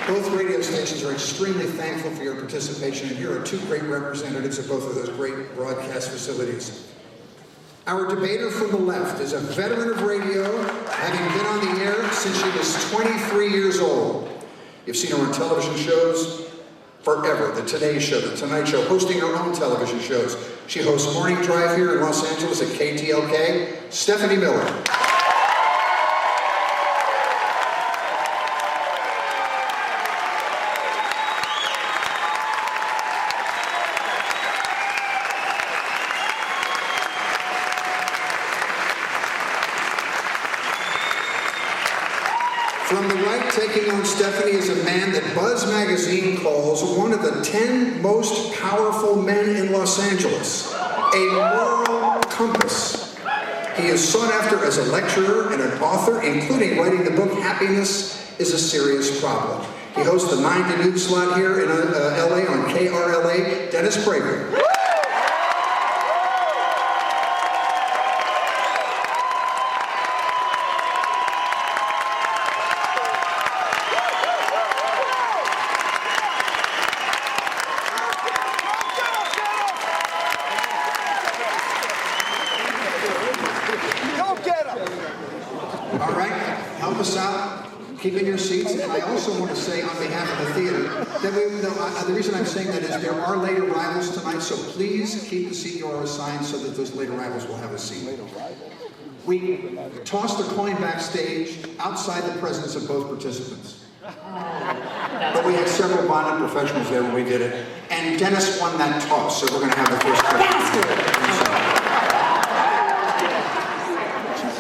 Both radio stations are extremely thankful for your participation, and here are two great representatives of both of those great broadcast facilities. Our debater from the left is a veteran of radio, having been on the air since she was 23 years old. You've seen her on television shows forever, The Today Show, The Tonight Show, hosting her own television shows. She hosts Morning Drive here in Los Angeles at KTLK, Stephanie Miller. From the right, taking on Stephanie is a man that Buzz Magazine calls one of the 10 most powerful men in Los Angeles, a moral compass. He is sought after as a lecturer and an author, including writing the book Happiness is a Serious Problem. He hosts the 9 to noon slot here in LA on KRLA, Dennis Prager. All right, help us out, keep in your seats, and I also want to say on behalf of the theater that the reason I'm saying that is there are late arrivals tonight, so please keep the seat you are assigned so that those late arrivals will have a seat. We tossed a coin backstage outside the presence of both participants. But we had several bonded professionals there when we did it, and Dennis won that toss, so we're going to have the first question.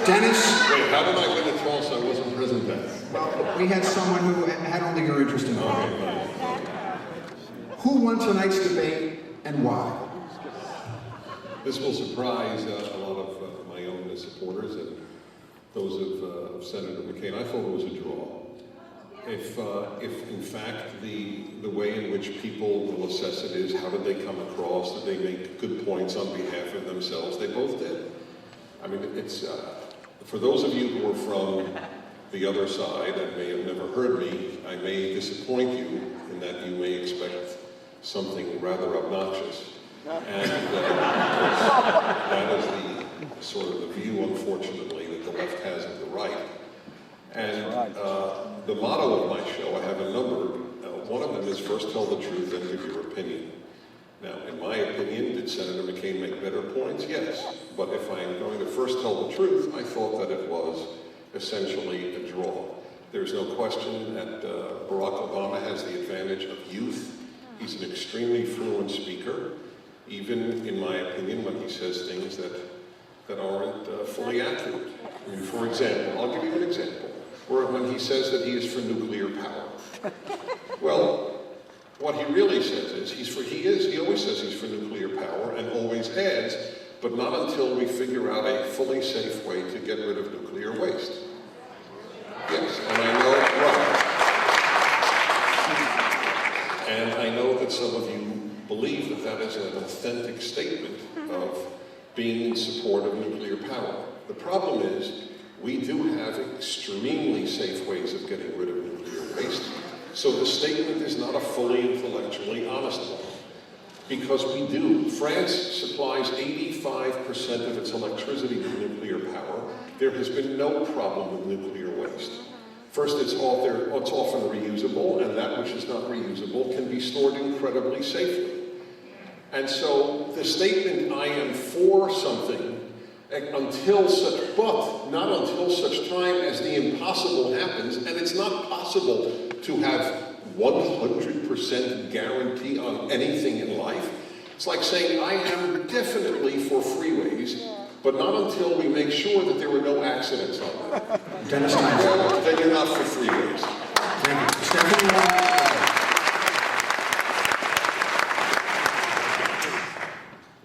Dennis? Wait, how did I win the toss? I wasn't present then. Well, we had someone who had only your interest in it. Who won tonight's debate and why? This will surprise a lot of my own supporters and those of Senator McCain. I thought it was a draw. If in fact the way in which people will assess it is how did they come across, did they make good points on behalf of themselves, they both did. I mean, it's for those of you who are from the other side and may have never heard me, I may disappoint you in that you may expect something rather obnoxious. And that is the sort of the view, unfortunately, that the left has of the right. And the motto of my show, I have a number. One of them is first tell the truth and give your opinion. Now, in my opinion, did Senator McCain make better points? Yes. But if I'm going to first tell the truth, I thought that it was essentially a draw. There's no question that Barack Obama has the advantage of youth. He's an extremely fluent speaker, even in my opinion, when he says things that aren't fully accurate. I mean, for example, I'll give you an example, where when he says that he is for nuclear power. Well, what he really says is he always says he's for nuclear power and always adds, but not until we figure out a fully safe way to get rid of nuclear waste. Yes, and I know, right. And I know that some of you believe that that is an authentic statement of being in support of nuclear power. The problem is, we do have extremely safe ways of getting rid of nuclear waste. So the statement is not a fully intellectually honest one. Because we do. France supplies 85% of its electricity to nuclear power. There has been no problem with nuclear waste. First, it's often reusable, and that which is not reusable can be stored incredibly safely. And so the statement, I am for something, not until such time as the impossible happens, and it's not possible to have 100% guarantee on anything in life. It's like saying, I am definitely for freeways, but not until we make sure that there were no accidents on them. Dennis, well, then you're not for freeways. Thank you. Stephanie.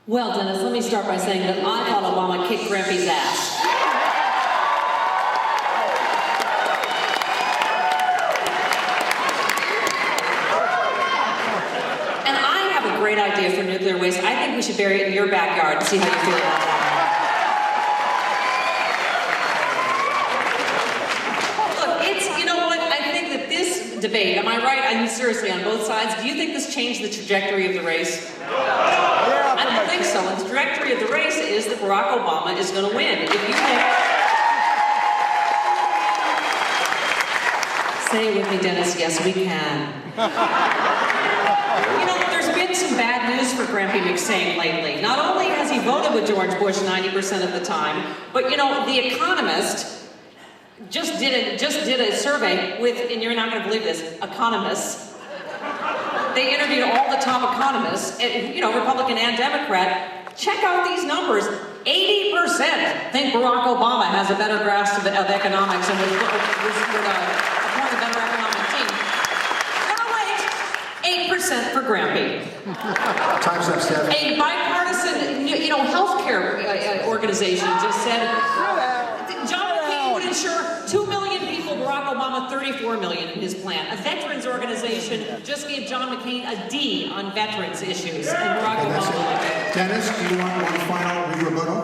Well, Dennis, let me start by saying that I thought Obama kicked Grampy's ass. And I have a great idea for nuclear waste. I think we should bury it in your backyard and see how you feel about that. Look, you know what? I think that debate, am I right? I mean, seriously, on both sides, do you think this changed the trajectory of the race? I don't think so. And the trajectory of the race is that Barack Obama is going to win. If you think... Say it with me, Dennis. Yes, we can. You know, there's been some bad news for Grampy McSame lately. Not only has he voted with George Bush 90% of the time, but, you know, The Economist just did a survey with, and you're not going to believe this, economists. They interviewed all the top economists, you know, Republican and Democrat. Check out these numbers. 80% think Barack Obama has a better grasp of economics and would appoint a better economic team. No, wait. 8% for Grampy. Time's up, Steph. A bipartisan, you know, healthcare organization just said John McCain would insure 2 million people, Barack Obama 34 million in his plan. A veterans organization just gave John McCain a D on veterans issues, and Barack Obama. Dennis, do you want one final rebuttal?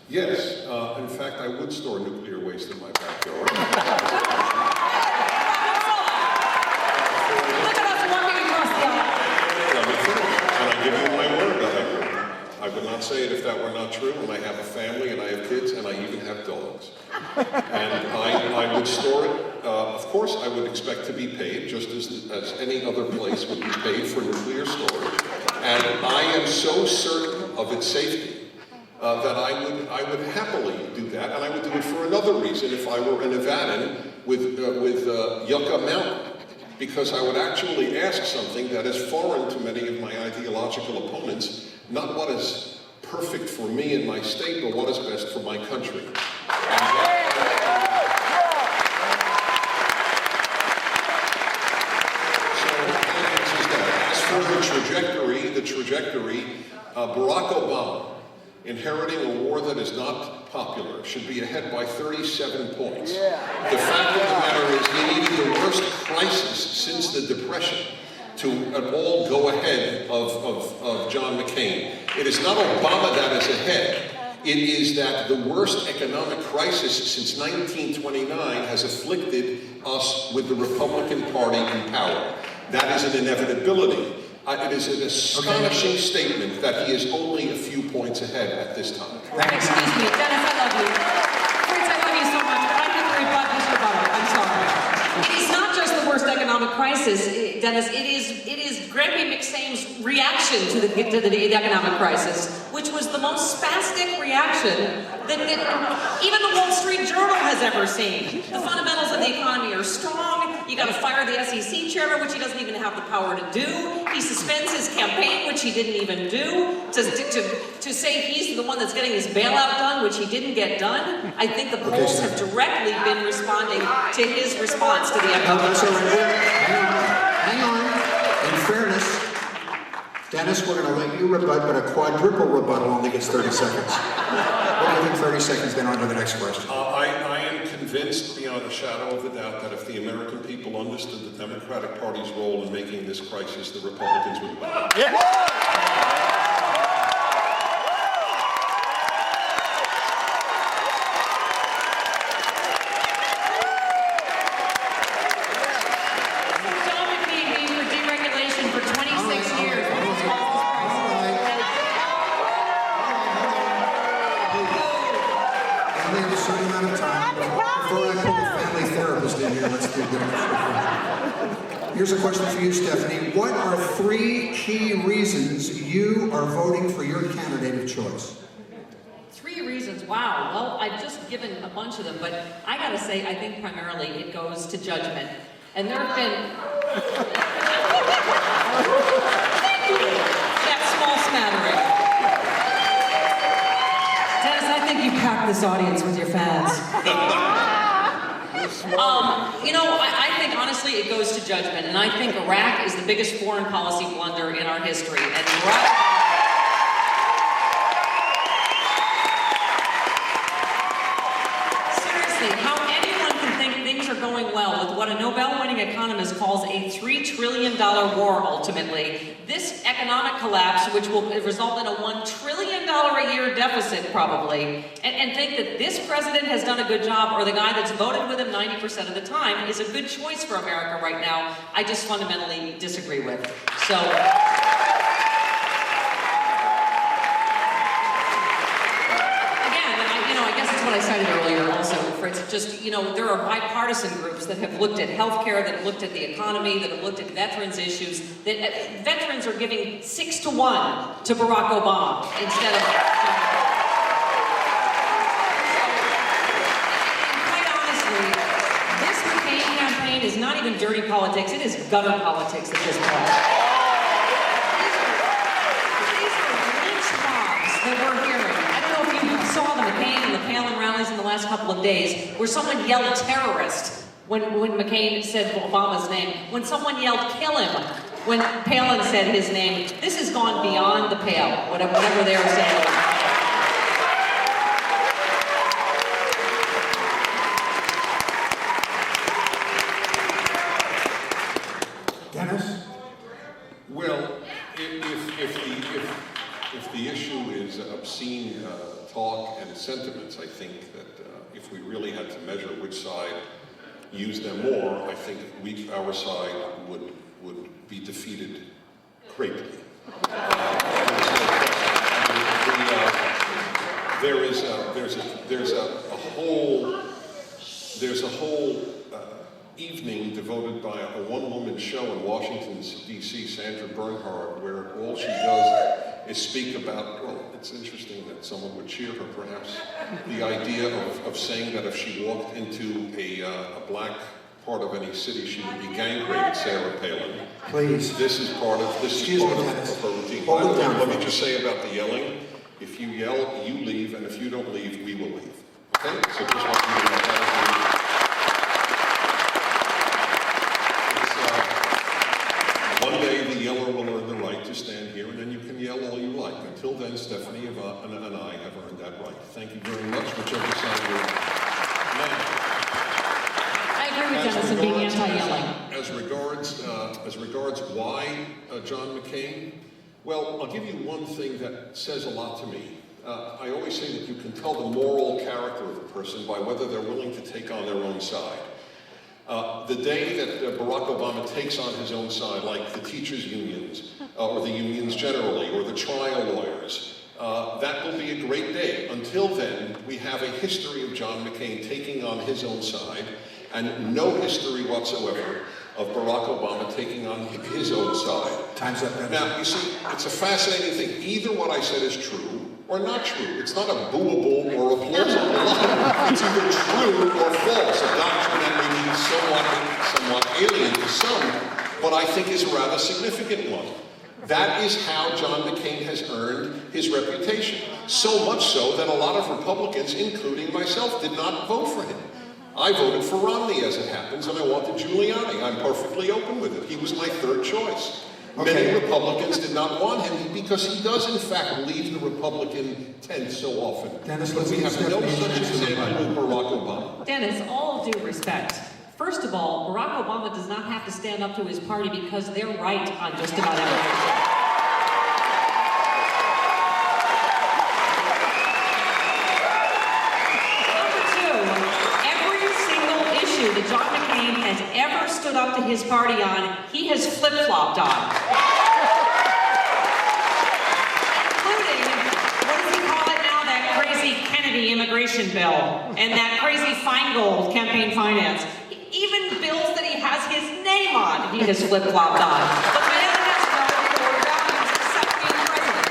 Yes, in fact, I would store nuclear waste in my backyard. Look at us walking across the aisle. Let me finish, and I give you my word that I would. I would not say it if that were not true, and I have a family, and I have kids, and I even have dogs. And I would store it. Of course, I would expect to be paid, just as any other place would be paid for nuclear storage. And I am so certain of its safety that I would happily do that, and I would do it for another reason if I were a Nevadan with Yucca Mountain. Because I would actually ask something that is foreign to many of my ideological opponents, not what is perfect for me and my state, but what is best for my country. As for the trajectory, Barack Obama, inheriting a war that is not popular, should be ahead by 37 points. The fact of the matter is he needed the worst crisis since the Depression to at all go ahead of John McCain. It is not Obama that is ahead. It is that the worst economic crisis since 1929 has afflicted us with the Republican Party in power. That is an inevitability. It is an astonishing statement that he is only a few points ahead at this time. Excuse me, Dennis, I love you. Fritz, I love you so much, but I think the rebuttal is rebuttal. I'm sorry. It is not just the worst economic crisis, Dennis. It is Grampy McSame's reaction to the economic crisis, which was the most spastic reaction that even the Wall Street Journal has ever seen. The fundamentals of the economy are strong. You got to fire the SEC chairman, which he doesn't even have the power to do. He suspends his campaign, which he didn't even do. To say he's the one that's getting his bailout done, which he didn't get done. I think the polls have directly been responding to his response to the economic crisis. Hang on. In fairness, Dennis, we're going to let you rebut, but a quadruple rebuttal only gets 30 seconds. What do you think 30 seconds, then on to the next question? I am convinced beyond a shadow of a doubt that if the American people understood the Democratic Party's role in making this crisis, the Republicans would win. Here's a question for you, Stephanie. What are 3 key reasons you are voting for your candidate of choice? 3 reasons, wow. Well, I've just given a bunch of them, but I gotta say, I think primarily it goes to judgment. And there have been... Thank you! That small smattering. Dennis, I think you packed this audience with your fans. You know, I think honestly it goes to judgment, and I think Iraq is the biggest foreign policy blunder in our history. And seriously, how anyone can think things are going well with what a Nobel-winning economist calls a $3 trillion war ultimately. This economic collapse, which will result in a $1 trillion a year deficit probably, and think that this president has done a good job, or the guy that's voted with him 90% of the time is a good choice for America right now, I just fundamentally disagree with. So. What I cited earlier also, Fritz, just, there are bipartisan groups that have looked at healthcare, that have looked at the economy, that have looked at veterans issues, that veterans are giving 6-1 to Barack Obama instead of... And quite honestly, this McCain campaign is not even dirty politics, it is gutter politics at this point. These are lynch mobs that we're hearing. I don't know if you saw the McCain and the Palin rallies in the last couple of days, where someone yelled terrorist when McCain said Obama's name, when someone yelled kill him when Palin said his name. This has gone beyond the pale, whatever they were saying. Dennis? Well, if the issue is obscene talk and sentiments, I think that if we really had to measure which side used them more, I think our side would be defeated greatly. There's a whole evening devoted by a one-woman show in Washington, D.C., Sandra Bernhard, where all she does is speak about, well, it's interesting that someone would cheer her, perhaps, the idea of saying that if she walked into a black part of any city, she would be gang raped, Sarah Palin. Please. This is part of her routine. Let me just say about the yelling. If you yell, you leave, and if you don't leave, we will leave. Okay? So just want you to know that. One day the yeller will earn the right to stand here, and then you can yell all you like. Until then, Stephanie and I have earned that right. Thank you very much, whichever side you're on. I agree with Dennis in being anti-yelling. As regards why John McCain, well, I'll give you one thing that says a lot to me. I always say that you can tell the moral character of a person by whether they're willing to take on their own side. The day that Barack Obama takes on his own side, like the teachers' unions, or the unions generally, or the trial lawyers, that will be a great day. Until then, we have a history of John McCain taking on his own side, and no history whatsoever of Barack Obama taking on his own side. Time's up. Now, you see, it's a fascinating thing. Either what I said is true or not true. It's not a booable or a plausible lie. It's either true or false, a doctrine that may be somewhat alien to some, but I think is a rather significant one. That is how John McCain has earned his reputation. So much so that a lot of Republicans, including myself, did not vote for him. I voted for Romney, as it happens, and I wanted Giuliani. I'm perfectly open with it. He was my third choice. Okay. Many Republicans did not want him because he does, in fact, leave the Republican tent so often. Dennis, but we have no such example with Barack Obama. Dennis, all due respect. First of all, Barack Obama does not have to stand up to his party because they're right on just about everything. That John McCain has ever stood up to his party on, he has flip-flopped on. Including, what does he call it now, that crazy Kennedy immigration bill, and that crazy Feingold campaign finance. Even bills that he has his name on, he has flip-flopped on. The man has no core values except being president.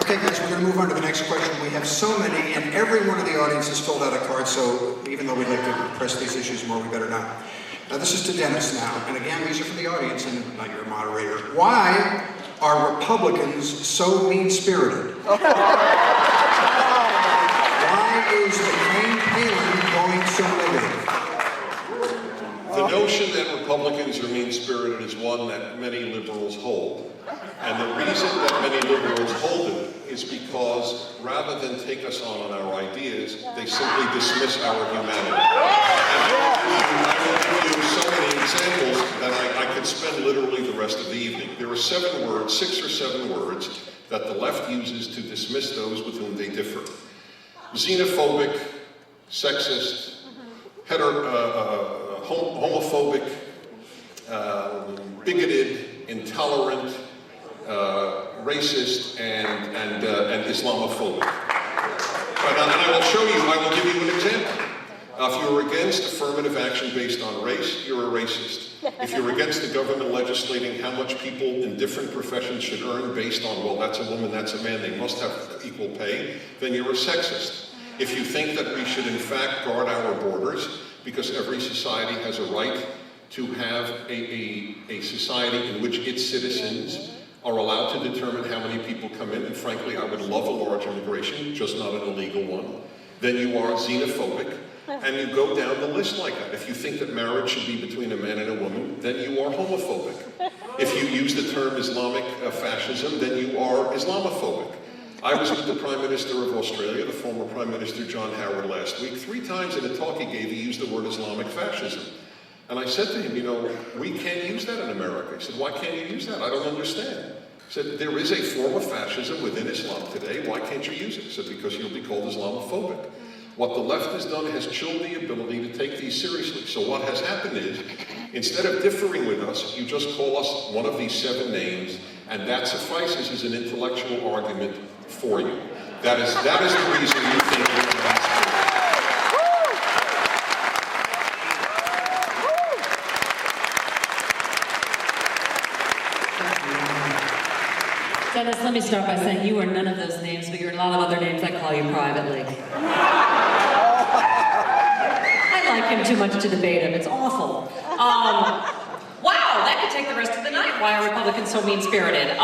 Okay, guys, we're going to move on to the next question. We have so many, and every one of the audience has filled out a card, so even though we'd like to press these issues more, we better not. Now, this is to Dennis now, and again, these are from the audience, and not your moderator. Why are Republicans so mean-spirited? Why is McCain-Palin going so negative? The notion that Republicans are mean-spirited is one that many liberals hold. And the reason that many liberals hold it is because rather than take us on our ideas, they simply dismiss our humanity. And I will give you so many examples that I could spend literally the rest of the evening. There are 7 words, 6 or 7 words, that the left uses to dismiss those with whom they differ. Xenophobic, sexist, homophobic, bigoted, intolerant, racist, and Islamophobic. And I will show you, I will give you an example. If you're against affirmative action based on race, you're a racist. If you're against the government legislating how much people in different professions should earn based on, well, that's a woman, that's a man, they must have equal pay, then you're a sexist. If you think that we should in fact guard our borders, because every society has a right to have a society in which its citizens are allowed to determine how many people come in, and frankly, I would love a large immigration, just not an illegal one, then you are xenophobic, and you go down the list like that. If you think that marriage should be between a man and a woman, then you are homophobic. If you use the term Islamic fascism, then you are Islamophobic. I was with the Prime Minister of Australia, the former Prime Minister John Howard, last week. 3 times in a talk he gave, he used the word Islamic fascism. And I said to him, you know, we can't use that in America. He said, why can't you use that? I don't understand. He said, there is a form of fascism within Islam today. Why can't you use it? He said, because you'll be called Islamophobic. What the left has done has chilled the ability to take these seriously. So what has happened is, instead of differing with us, you just call us one of these 7 names, and that suffices as an intellectual argument for you. That is the reason you think you're the last. Dennis, let me start by saying you are none of those names, but you're a lot of other names I call you privately. I like him too much to debate him. It's awful. Wow, that could take the rest of the night. Why are Republicans so mean-spirited?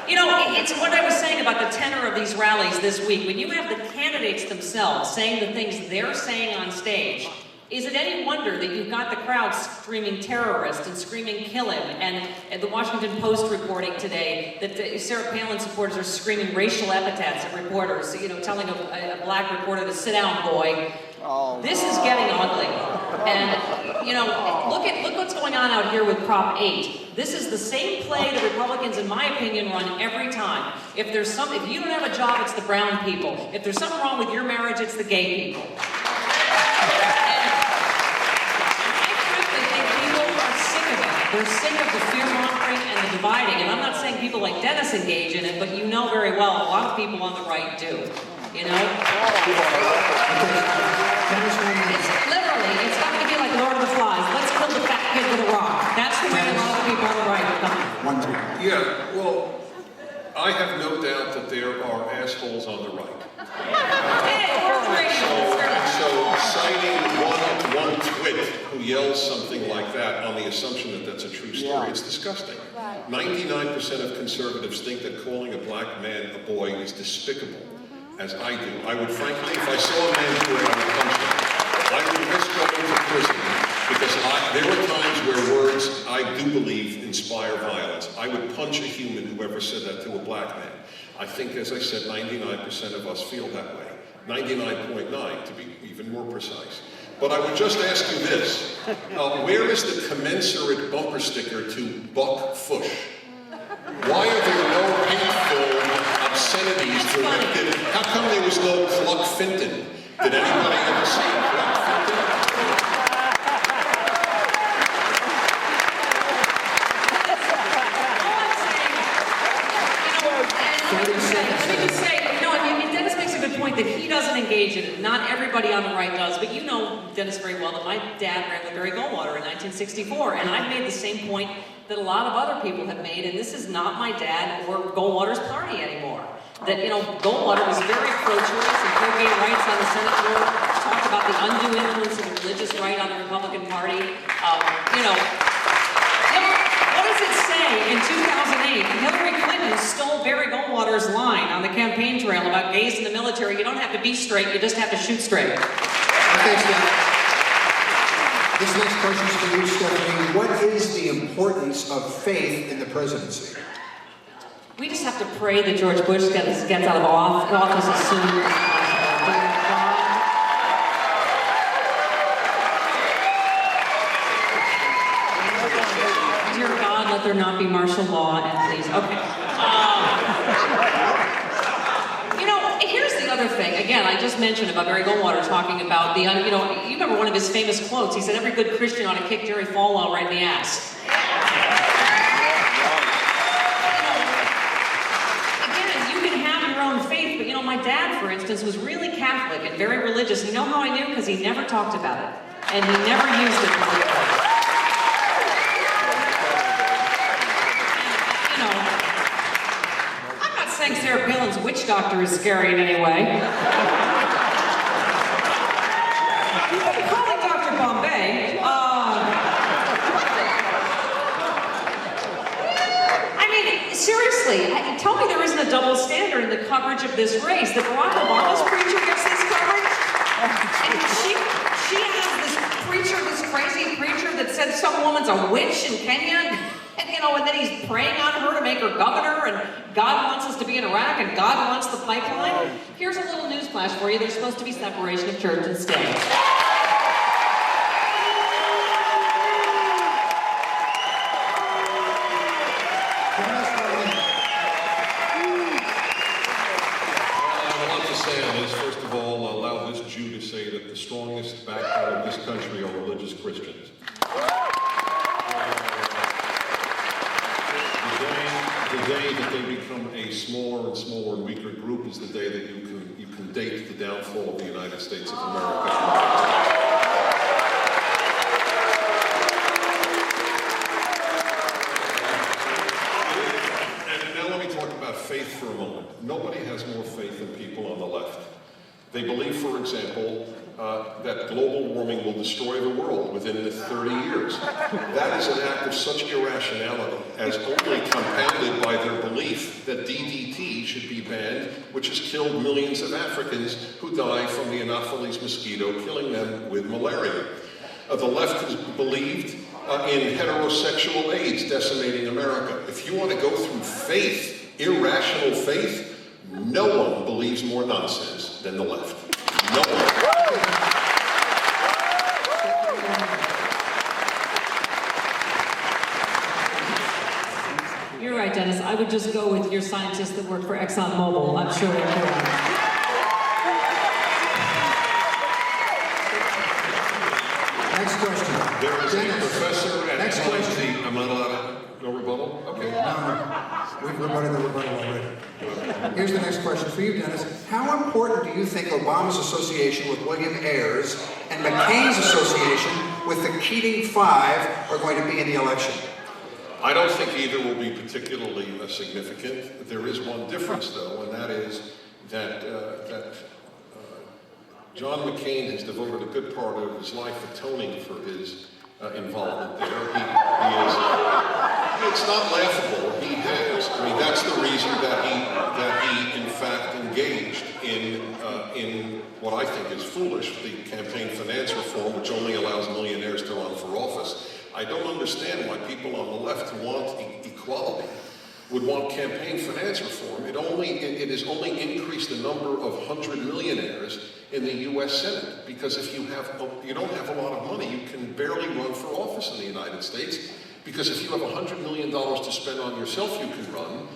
You know, it's what I was saying about the tenor of these rallies this week. When you have the candidates themselves saying the things they're saying on stage, is it any wonder that you've got the crowd screaming terrorist and screaming kill him? And the Washington Post reporting today that the Sarah Palin supporters are screaming racial epithets at reporters, you know, telling a black reporter to sit down, boy. This is getting ugly. And, you know, look what's going on out here with Prop 8. This is the same play the Republicans, in my opinion, run every time. If you don't have a job, it's the brown people. If there's something wrong with your marriage, it's the gay people. They're sick of the fear-mongering and the dividing, and I'm not saying people like Dennis engage in it, but you know very well a lot of people on the right do, you know? It's not going to be like Lord of the Flies. Let's kill the fat kid with a rock. That's the way a lot of people on the right are coming. Yeah, well, I have no doubt that there are assholes on the right. So citing one twit who yells something like that on the assumption that that's a true story, it's disgusting. 99% of conservatives think that calling a black man a boy is despicable, as I do. I would frankly, if I saw a man do it, I would punch him. I would risk going to prison because there are times where words I do believe inspire violence. I would punch a human who ever said that to a black man. I think, as I said, 99% of us feel that way. 99.9 to be even more precise. But I would just ask you this. Where is the commensurate bumper sticker to Buck Fush? Why are there no hateful obscenities directed? How come there was no Cluck Finton? Did anybody ever see Cluck Finton? That he doesn't engage in it. Not everybody on the right does, but you know, Dennis, very well that my dad ran with Barry Goldwater in 1964, and I've made the same point that a lot of other people have made, and this is not my dad or Goldwater's party anymore. That, you know, Goldwater was very pro-choice and pro-gay rights on the Senate floor, talked about the undue influence of the religious right on the Republican Party. What does it say in 2008? Hillary Clinton stole Barry Goldwater's line on the campaign trail about gays in the military. You don't have to be straight, you just have to shoot straight. Okay, Steph. This next question is for you, Stephanie. What is the importance of faith in the presidency? We just have to pray that George Bush gets out of office as soon as possible. Dear God, let there not be martial law, and please, okay. You know, here's the other thing. Again, I just mentioned about Barry Goldwater talking about the, you remember one of his famous quotes. He said, "Every good Christian ought to kick Jerry Falwell right in the ass." Faith, but my dad, for instance, was really Catholic and very religious. You know how I knew? Because he never talked about it, and he never used it publicly. I'm not saying Sarah Palin's witch doctor is scary in any way. Calling Dr. Bombay, seriously, tell me there isn't a double standard in the coverage of this race. That Barack Obama's preacher gets this coverage, and she has this preacher, this crazy preacher that said some woman's a witch in Kenya, and then he's praying on her to make her governor, and God wants us to be in Iraq, and God wants the pipeline. Here's a little newsflash for you. There's supposed to be separation of church and state. The strongest backbone of this country are religious Christians. The day that they become a smaller and smaller and weaker group is the day that you can date the downfall of the United States of America. And now let me talk about faith for a moment. Nobody has more faith than people on the left. They believe, for example, that global warming will destroy the world within 30 years. That is an act of such irrationality as only compounded by their belief that DDT should be banned, which has killed millions of Africans who die from the Anopheles mosquito, killing them with malaria. The left has believed in heterosexual AIDS decimating America. If you want to go through faith, irrational faith, no one believes more nonsense than the left. No one. You're right, Dennis. I would just go with your scientists that work for ExxonMobil. I'm sure they're correct. Next question. There is Dennis. a professor at Next MIT. question. I'm not allowed to. No rebuttal? Okay. No. We've rebutted the rebuttal already. Here's the next question for you, Dennis. How important do you think Obama's association with William Ayers and McCain's association with the Keating Five are going to be in the election? I don't think either will be particularly significant. There is one difference, though, and that is that John McCain has devoted a good part of his life atoning for his involvement there. It's not laughable. He has. I mean, that's the reason that he in fact engaged in what I think is foolish, the campaign finance reform, which only allows millionaires to run for office. I don't understand why people on the left who want equality would want campaign finance reform. It has only increased the number of 100 millionaires in the U.S. Senate, because if you don't have a lot of money, you can barely run for office in the United States, because if you have $100 million to spend on yourself, you can run,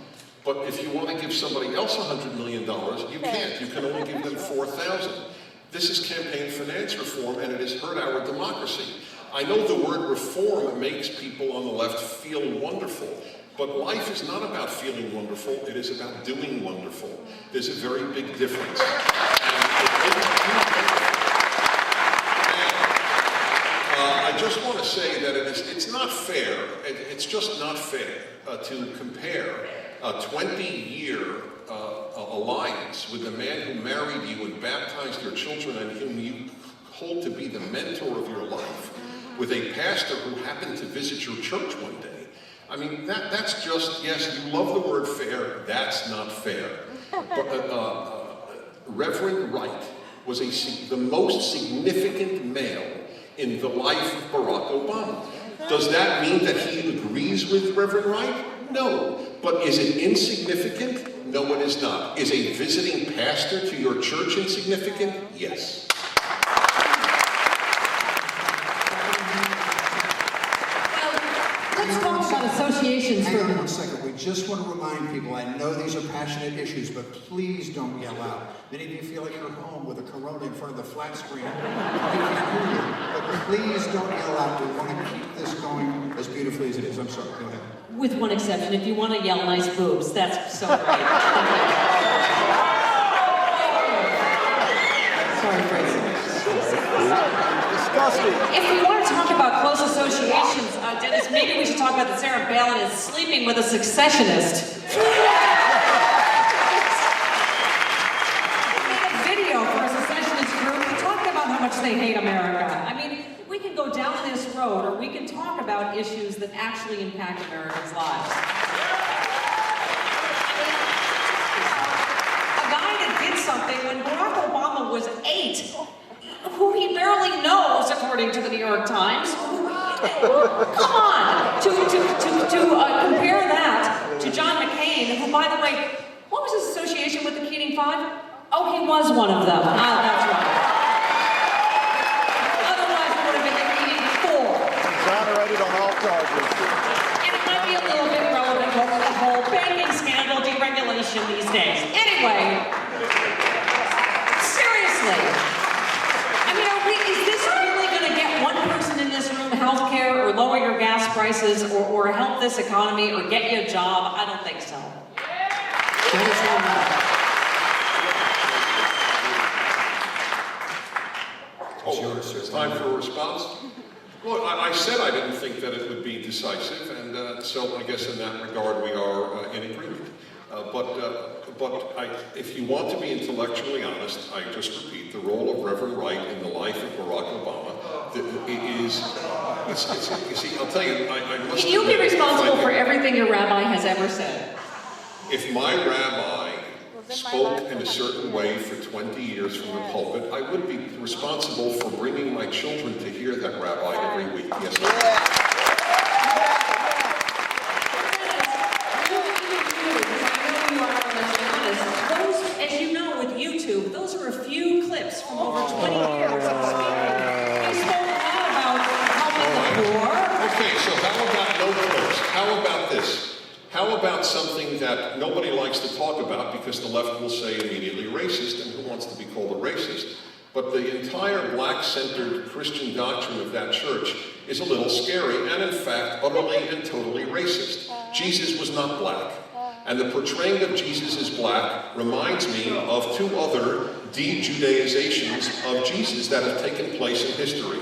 but if you want to give somebody else $100 million, you can't. You can only give them $4,000. This is campaign finance reform, and it has hurt our democracy. I know the word reform makes people on the left feel wonderful, but life is not about feeling wonderful, it is about doing wonderful. There's a very big difference. I just want to say that it's not fair, it's just not fair to compare a 20-year alliance with the man who married you and baptized your children and whom you hold to be the mentor of your life with a pastor who happened to visit your church one day. I mean, that's just, yes, you love the word fair, that's not fair. But Reverend Wright was the most significant male in the life of Barack Obama. Does that mean that he agrees with Reverend Wright? No. But is it insignificant? No, it is not. Is a visiting pastor to your church insignificant? Yes. Let's talk about associations Hang for on 1 second. We just want to remind people, I know these are passionate issues, but please don't yell out. Many of you feel like you're home with a Corona in front of the flat screen. We can't hear you. But please don't yell out. We want to keep this going as beautifully as it is. I'm sorry. Go ahead. With one exception, if you want to yell nice boobs, that's so great. Sorry, Fritz. Disgusting. If we want to talk about close associations, Dennis, maybe we should talk about that Sarah Palin is sleeping with a successionist. We made a video for a secessionist group talking about how much they hate America. I mean, we can go down this road, or we can talk about issues that actually impact Americans' lives. A guy that did something when Barack Obama was 8, who he barely knows, according to the New York Times. Come on! To compare that to John McCain, who, by the way, what was his association with the Keating Five? Oh, he was one of them. That's right. Otherwise, it would have been the Keating Four. Exonerated on all charges. And it might be a little bit relevant to the whole banking scandal deregulation these days. Anyway, seriously. I mean, is this really going to get one person in this room health care, or lower your gas prices, or help this economy, or get you a job? I don't think so. It's time for a response. Well, I said I didn't think that it would be decisive, and so I guess in that regard we are in agreement. If you want to be intellectually honest, I just repeat, the role of Reverend Wright in the life of Barack Obama you see, I'll tell you, I must... Can you be responsible for everything your rabbi has ever said? If my rabbi spoke in a certain way for 20 years from the pulpit, I would be responsible for bringing my children to hear that rabbi every week. Yes, I Those, as you know, with YouTube, those are a few clips from over 20 years of speaking. I spoke a lot about helping the poor. Okay, so how about no clips? How about this? How about something that nobody likes to talk about because the left will say immediately racist, and who wants to be called a racist? But the entire black-centered Christian doctrine of that church is a little scary, and in fact, utterly and totally racist. Jesus was not black. And the portraying of Jesus as black reminds me of two other de-Judaizations of Jesus that have taken place in history.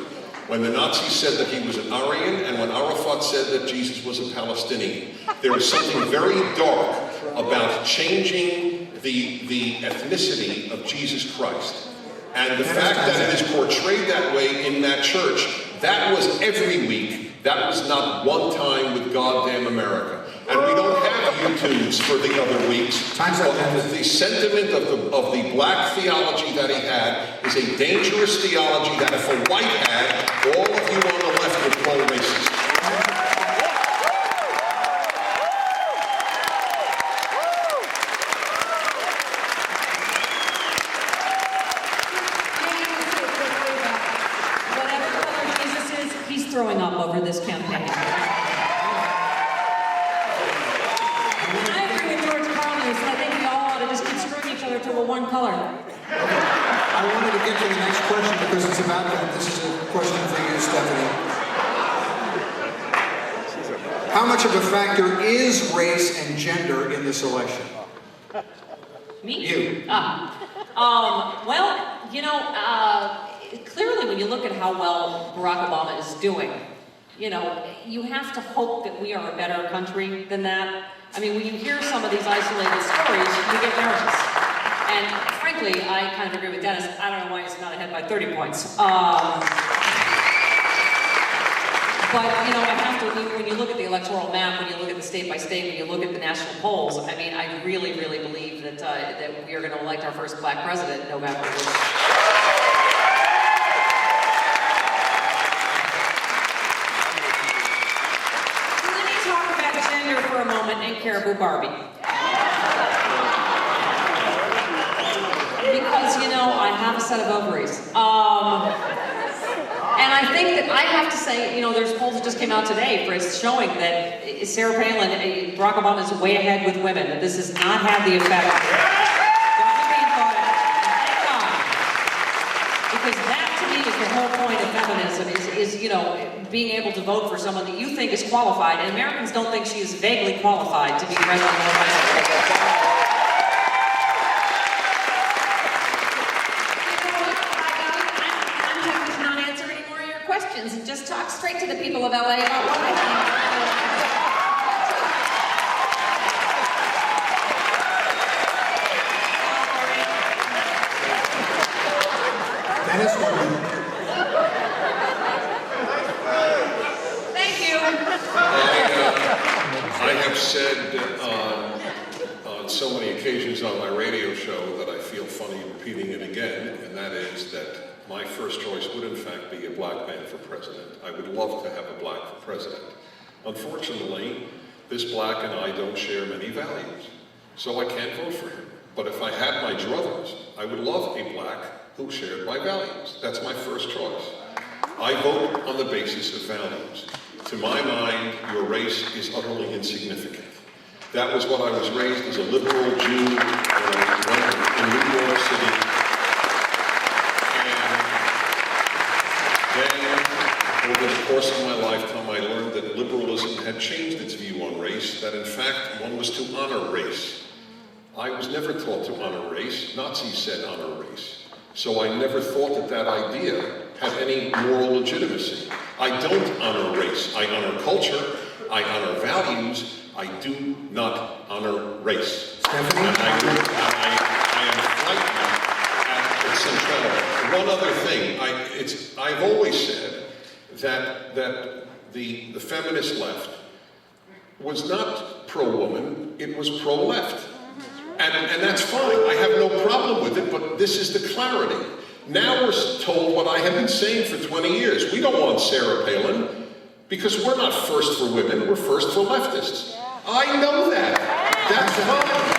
When the Nazis said that he was an Aryan, and when Arafat said that Jesus was a Palestinian. There is something very dark about changing the ethnicity of Jesus Christ. And the fact that it is portrayed that way in that church, that was every week. That was not one time with goddamn America. And we don't have YouTubes for the other weeks. The sentiment of the black theology that he had is a dangerous theology that if a white had, all of you on the left would call racist. Whatever color Jesus is, he's throwing up over this campaign. To a one color. I wanted to get to the next question because it's about that. This is a question for you, Stephanie. How much of a factor is race and gender in this election? Me? You. Well, you know, clearly when you look at how well Barack Obama is doing, you know, you have to hope that we are a better country than that. I mean, when you hear some of these isolated stories, you get nervous. And frankly, I kind of agree with Dennis. I don't know why he's not ahead by 30 points. But, you know, I have to, when you look at the electoral map, when you look at the state by state, when you look at the national polls, I mean, I really, really believe that, that we are going to elect our first black president in November. Let me talk about gender for a moment and Caribou Barbie. Because, you know, I have a set of ovaries. And I think that I have to say, you know, there's polls that just came out today, Fritz, showing that Sarah Palin, Barack Obama is way ahead with women, that this has not had the effect. Because that, to me, is the whole point of feminism, is, you know, being able to vote for someone that you think is qualified, and Americans don't think she is vaguely qualified to be president of the United States. And just talk straight to the people of LA about what I think. Dennis Prager. Thank you. I have said on so many occasions on my radio show that I feel funny repeating it again, and that is that my first choice would in fact be a black man for president. I would love to have a black for president. Unfortunately, this black and I don't share many values, so I can't vote for him. But if I had my druthers, I would love a black who shared my values. That's my first choice. I vote on the basis of values. To my mind, your race is utterly insignificant. That was what I was raised as a liberal Jew in New York City. Over the course of my lifetime, I learned that liberalism had changed its view on race, that in fact one was to honor race. I was never taught to honor race. Nazis said honor race. So I never thought that that idea had any moral legitimacy. I don't honor race. I honor culture. I honor values. I do not honor race. Stephanie? And I am frightened at its centrality. One other thing, I've always said that the feminist left was not pro-woman, it was pro-left. And that's fine, I have no problem with it, but this is the clarity. Now we're told what I have been saying for 20 years. We don't want Sarah Palin, because we're not first for women, we're first for leftists. I know that. That's fine.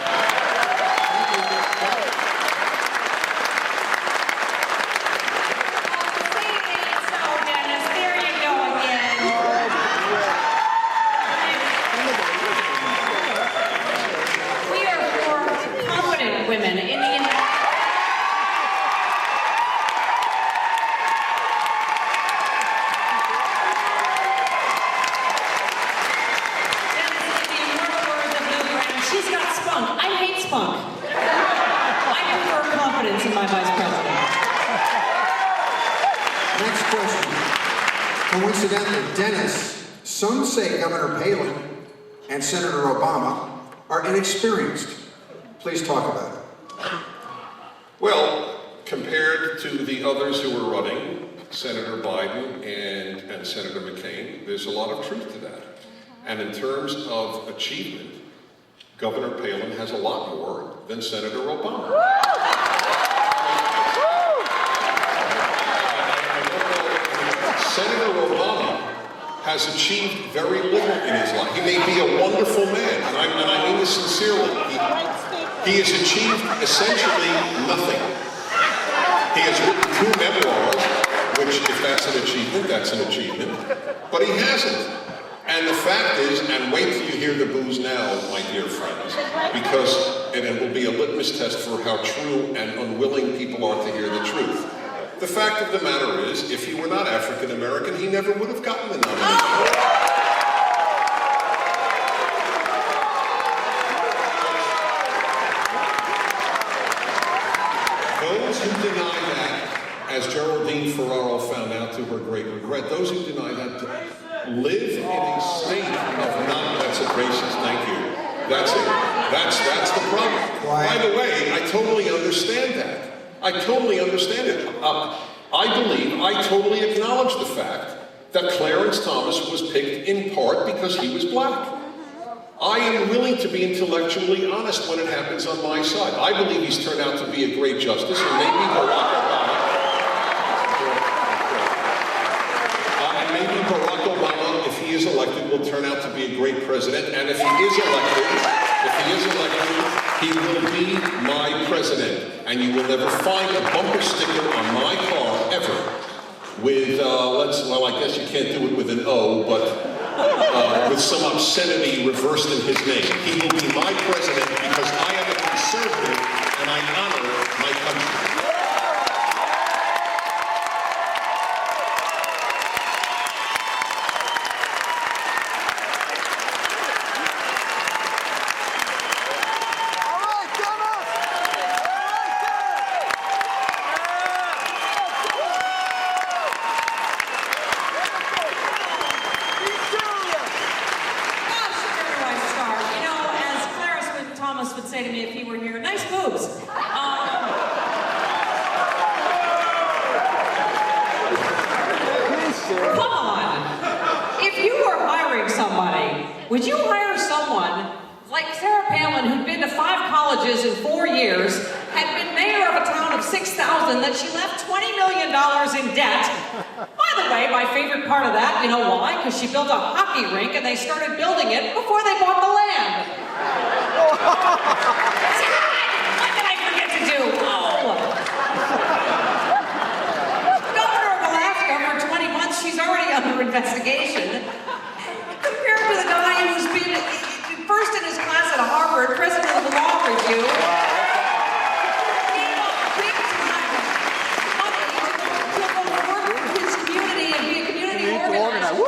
Coincidentally, Dennis, some say Governor Palin and Senator Obama are inexperienced. Please talk about it. Well, compared to the others who are running, Senator Biden and Senator McCain, there's a lot of truth to that. And in terms of achievement, Governor Palin has a lot more than Senator Obama. Senator Obama has achieved very little in his life. He may be a wonderful man, and I mean this sincerely. He has achieved essentially nothing. He has written 2 memoirs, which, if that's an achievement, that's an achievement. But he hasn't. And the fact is, and wait till you hear the booze now, my dear friends, because it will be a litmus test for how true and unwilling people are to hear the truth. The fact of the matter is, if he were not African American, he never would have gotten the nomination. Those who deny that, as Geraldine Ferraro found out to her great regret, those who deny that live in a state of that's a racist, thank you. That's it. That's the problem. By the way, I totally understand that. I totally understand it. I totally acknowledge the fact that Clarence Thomas was picked in part because he was black. I am willing to be intellectually honest when it happens on my side. I believe he's turned out to be a great justice, and maybe Barack Obama, if he is elected, will will turn out to be a great president, and if he is elected, he will be my president. And you will never find a bumper sticker on my car ever with, well, I guess you can't do it with an O, but with some obscenity reversed in his name. He will be my president because I am a conservative and I honor my country. Would say to me if he were here, nice boobs. Come on. If you were hiring somebody, would you hire someone like Sarah Palin, who'd been to 5 colleges in 4 years, had been mayor of a town of 6,000, that she left $20 million in debt? By the way, my favorite part of that, you know why? Because she built a hockey rink and they started building it before they bought the land. What did I forget to do? Oh! Governor of Alaska, for 20 months, she's already under investigation. Compared to the guy who's been first in his class at Harvard, president of the Law Review. Gave up big time money to go work with his community and be a community organizer.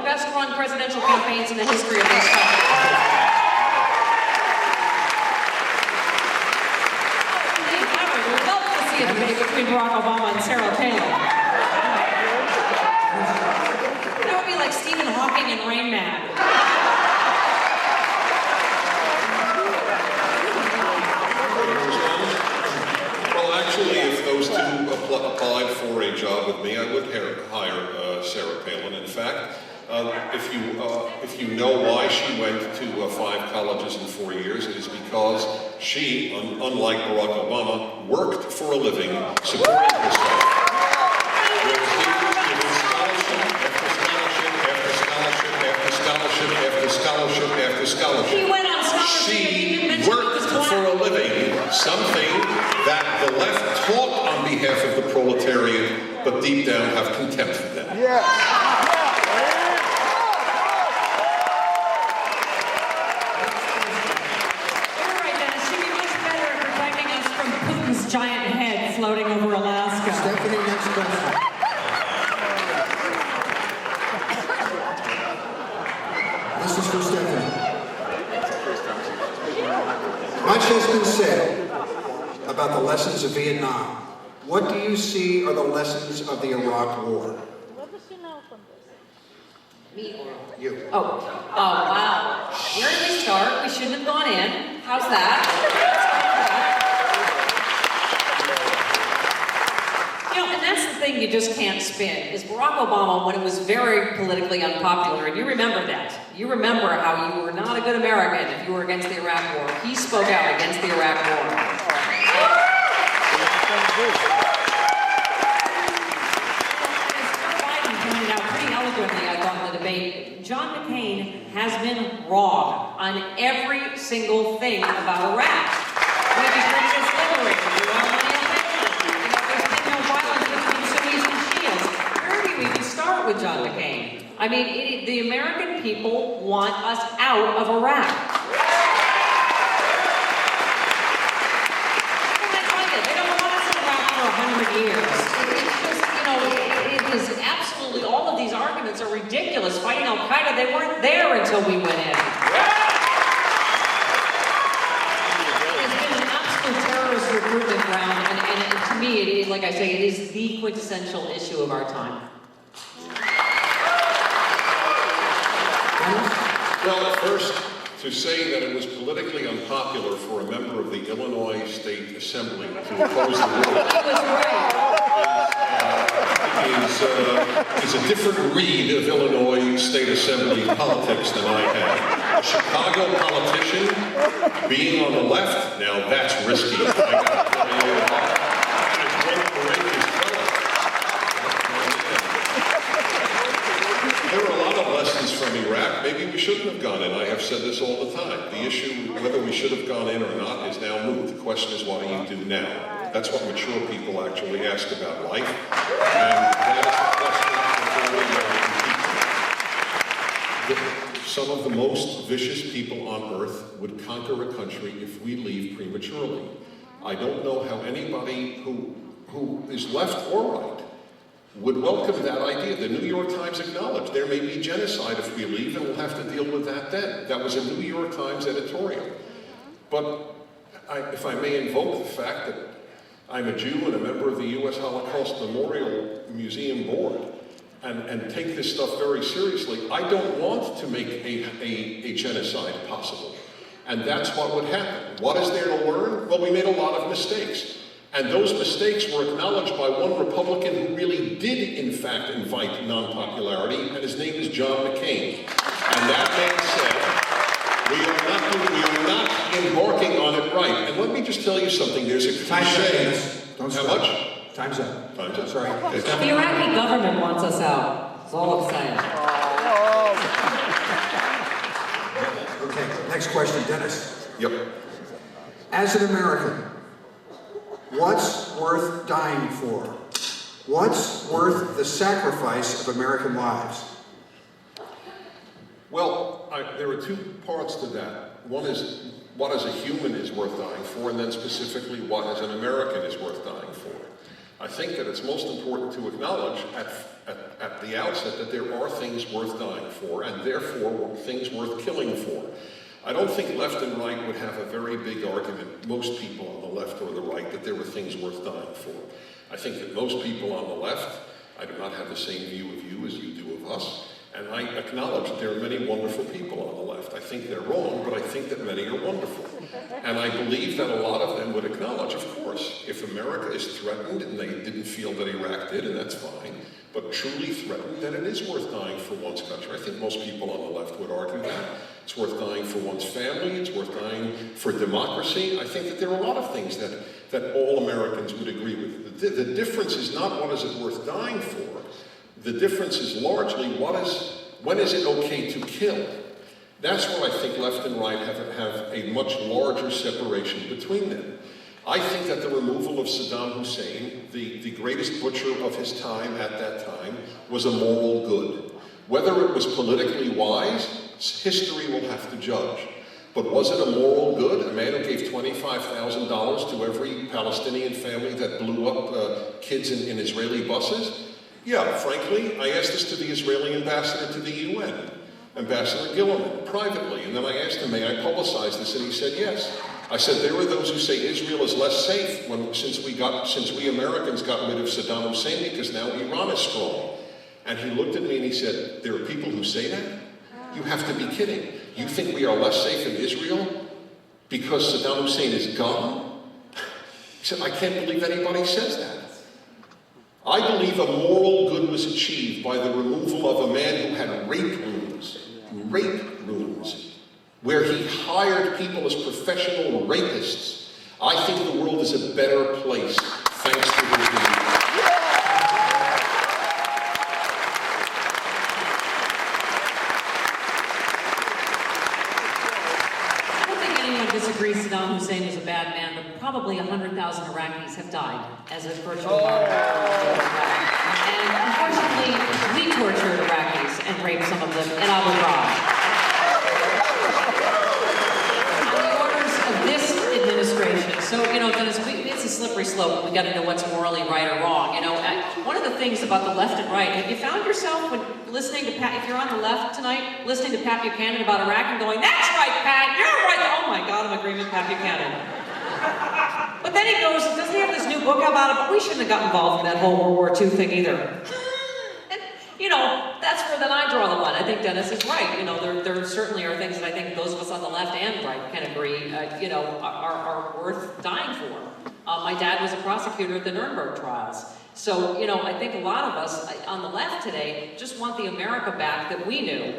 Best-run presidential campaigns in the history of this country. I would love to see a debate between Barack Obama and Sarah Palin. That would be like Stephen Hawking and Rain Man. Well, actually, if those two applied for a job with me, I would hire Sarah Palin. In fact, if you know why she went to 5 colleges in 4 years, it is because she, unlike Barack Obama, worked for a living, supporting herself. Whereas he was given scholarship after scholarship after scholarship after scholarship after scholarship after scholarship. He went on scholarship. She worked for a living, something that the left taught on behalf of the proletariat, but deep down have contempt for them. Yes. Giant head floating over Alaska. Stephanie, next question. This is for Stephanie. Much has been said about the lessons of Vietnam. What do you see are the lessons of the Iraq War? Me or You. Oh, wow. Where did we start? We shouldn't have gone in. How's that? And that's the thing you just can't spin, is Barack Obama, when it was very politically unpopular, and you remember that. You remember how you were not a good American if you were against the Iraq War. He spoke out against the Iraq War. As Biden pointed out pretty eloquently, I thought, in the debate, John McCain has been wrong on every single thing about Iraq. We have agreed it's liberated. We want money in with John McCain. I mean, the American people want us out of Iraq. And I tell you, they don't want us in Iraq for 100 years. It's just, it is absolutely, all of these arguments are ridiculous. Fighting Al-Qaeda, they weren't there until we went in. It's been an absolute terrorist recruitment ground, and to me, it is, like I say, it is the quintessential issue of our time. Well, first, to say that it was politically unpopular for a member of the Illinois State Assembly to oppose the war is a different read of Illinois State Assembly politics than I have. a Chicago politician being on the left, now that's risky. I gotta tell you, and it's great for Rachel's fellow. There were a lot of lessons from Iraq. Maybe we shouldn't have gone in. I have said this all the time. The issue, whether we should have gone in or not, is now moot. The question is, what do you do now? That's what mature people actually ask about life. And that is a question. Some of the most vicious people on earth would conquer a country if we leave prematurely. I don't know how anybody who is left or right would welcome that idea. The New York Times acknowledged there may be genocide if we leave, and we'll have to deal with that then. That was a New York Times editorial. But if I may invoke the fact that I'm a Jew and a member of the U.S. Holocaust Memorial Museum Board, and take this stuff very seriously, I don't want to make a genocide possible. And that's what would happen. What is there to learn? Well, we made a lot of mistakes. And those mistakes were acknowledged by one Republican who really did, in fact, invite non-popularity, and his name is John McCain. And that man said, we are not embarking on it right. And let me just tell you something, there's a cliche. Don't How stop. much? Time's up. Time's up. Sorry. The Iraqi government wants us out. That's all I'm saying. Okay, next question, Dennis. Yep. As an American, what's worth dying for? What's worth the sacrifice of American lives? Well, there are two parts to that. One is what as a human is worth dying for, and then specifically what as an American is worth dying for. I think that it's most important to acknowledge at the outset that there are things worth dying for, and therefore things worth killing for. I don't think left and right would have a very big argument, most people on the left or the right, that there were things worth dying for. I think that most people on the left, I do not have the same view of you as you do of us, and I acknowledge that there are many wonderful people on the left. I think they're wrong, but I think that many are wonderful. And I believe that a lot of them would acknowledge, of course, if America is threatened, and they didn't feel that Iraq did, and that's fine, but truly threatened, then it is worth dying for one's country. I think most people on the left would argue that. It's worth dying for one's family, it's worth dying for democracy. I think that there are a lot of things that all Americans would agree with. The difference is not what is it worth dying for. The difference is largely when is it okay to kill? That's where I think left and right have a much larger separation between them. I think that the removal of Saddam Hussein, the greatest butcher of his time at that time, was a moral good. Whether it was politically wise, history will have to judge. But was it a moral good? A man who gave $25,000 to every Palestinian family that blew up kids in Israeli buses? Yeah, frankly, I asked this to the Israeli ambassador to the UN, Ambassador Gilliman, privately, and then I asked him, may I publicize this? And he said yes. I said, there are those who say Israel is less safe since we Americans got rid of Saddam Hussein because now Iran is strong. And he looked at me and he said, there are people who say that? You have to be kidding. You think we are less safe in Israel because Saddam Hussein is gone? He said, I can't believe anybody says that. I believe a moral good was achieved by the removal of a man who had rape rooms, where he hired people as professional rapists. I think the world is a better place thanks to his removal. I don't think anyone disagrees Saddam Hussein was a bad man, but probably 100,000 Iraqis have died as a virtual And unfortunately, we tortured Iraqis and raped some of them in Abu Ghraib. On the orders of this administration. So, Dennis, it's a slippery slope. We got to know what's morally right or wrong. One of the things about the left and right, have you found yourself when listening to Pat, if you're on the left tonight, listening to Pat Buchanan about Iraq and going, that's right, Pat, you're right. Oh my God, I'm agreeing with Pat Buchanan. But then he goes, doesn't he have this new book about it? But we shouldn't have got involved in that whole World War II thing either. And, that's where then I draw the line. I think Dennis is right. There certainly are things that I think those of us on the left and right can agree, are worth dying for. My dad was a prosecutor at the Nuremberg trials. So, I think a lot of us on the left today just want the America back that we knew.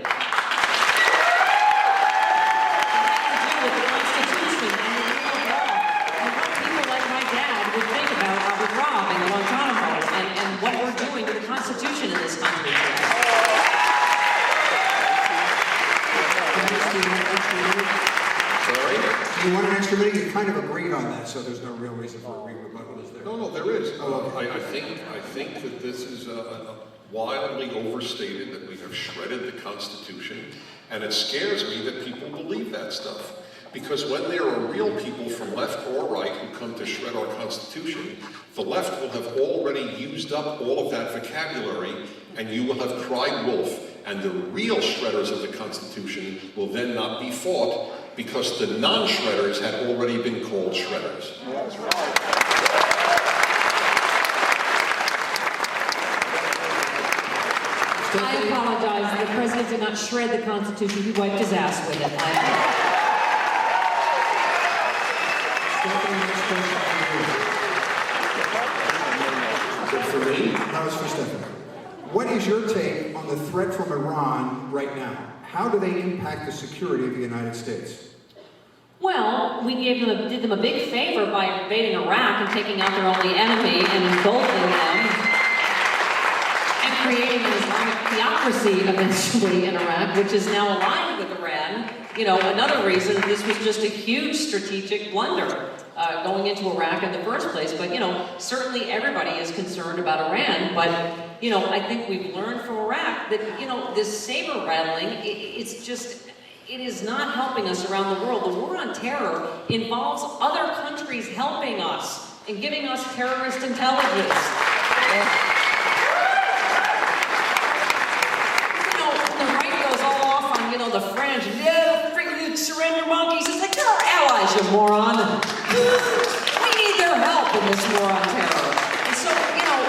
You want an extra minute? You kind of agreed on that, so there's no real reason for a rebuttal, is there? No, there is. Oh, okay. I think that this is wildly overstated, that we have shredded the Constitution, and it scares me that people believe that stuff. Because when there are real people from left or right who come to shred our Constitution, the left will have already used up all of that vocabulary, and you will have cried wolf, and the real shredders of the Constitution will then not be fought, because the non-shredders had already been called shredders. That's right. I apologize. The president did not shred the Constitution. He wiped his ass with it. For me? No, it's for Stephanie. What is your take on the threat from Iran right now? How do they impact the security of the United States? Well, we did them a big favor by invading Iraq and taking out their only enemy and engulfing them and creating an Islamic theocracy eventually in Iraq, which is now aligned with Iran. You know, another reason this was just a huge strategic blunder going into Iraq in the first place. But, you know, certainly everybody is concerned about Iran. But, you know, I think we've learned from Iraq that, you know, this saber rattling, it is not helping us around the world. The war on terror involves other countries helping us and giving us terrorist intelligence. You know, the right goes all off on, you know, the French, freaking surrender monkeys. It's like, they're our allies, you moron. We need their help in this war on terror. And so, you know,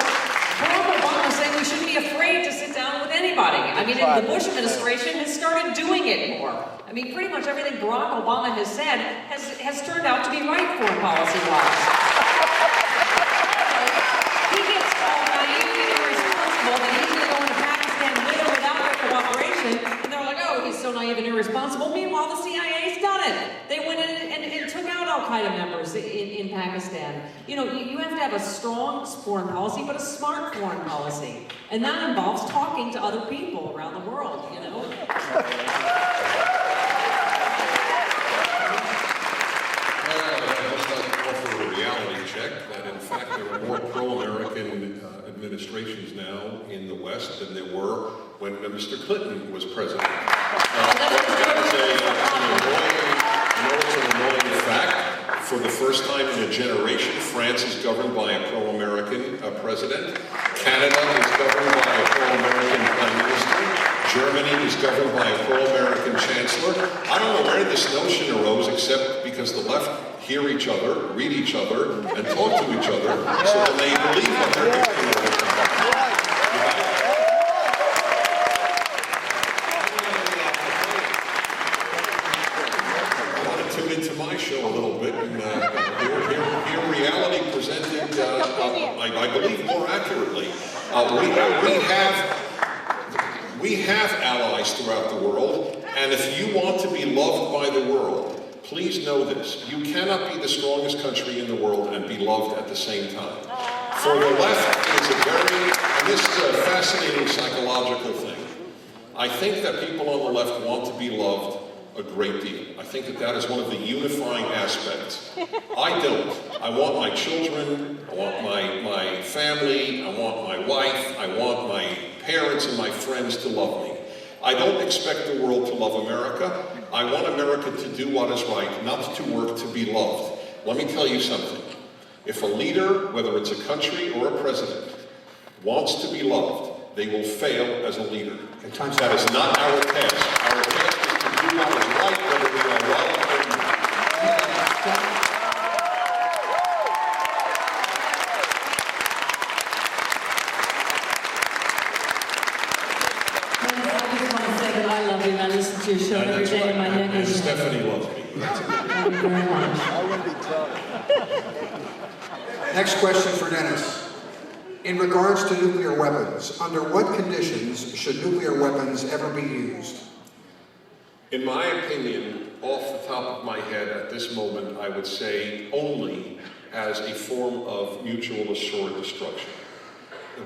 Barack Obama is saying we shouldn't be afraid to sit down with anybody. I mean, the Bush administration has started doing it more. I mean, pretty much everything Barack Obama has said has turned out to be right foreign policy-wise. He gets all naive and irresponsible that he's going to go into Pakistan with or without their cooperation, and they're like, oh, he's so naive and irresponsible. Meanwhile, the CIA's done it. They went in and took out Al-Qaeda members in Pakistan. You know, you have to have a strong foreign policy, but a smart foreign policy. And that involves talking to other people around the world, you know? That in fact there are more pro-American administrations now in the West than there were when Mr. Clinton was president. It's an annoying fact. For the first time in a generation, France is governed by a pro-American president. Canada is governed by a pro-American prime minister. Germany is governed by a pro-American chancellor. I don't know where this notion arose, except because the left hear each other, read each other, and talk to each other, so that they believe what they're doing all the time. I want to tune into my show a little bit and hear reality presented, I believe, more accurately. We have allies throughout the world, and if you want to be loved by the world, please know this: you cannot be the strongest country in the world and be loved at the same time. For the left, it's and this is a fascinating psychological thing. I think that people on the left want to be loved a great deal. I think that is one of the unifying aspects. I don't. I want my children, I want my family, I want my wife, I want my parents and my friends to love me. I don't expect the world to love America. I want America to do what is right, not to work to be loved. Let me tell you something. If a leader, whether it's a country or a president, wants to be loved, they will fail as a leader. That is not our task. Our task is to do what is right, whether we are right or not. I love you. I listen to your show every day in my head. And Stephanie loves me. Thank you very much. I wouldn't be tough. Next question for Dennis. In regards to nuclear weapons, under what conditions should nuclear weapons ever be used? In my opinion, off the top of my head at this moment, I would say only as a form of mutual assured destruction.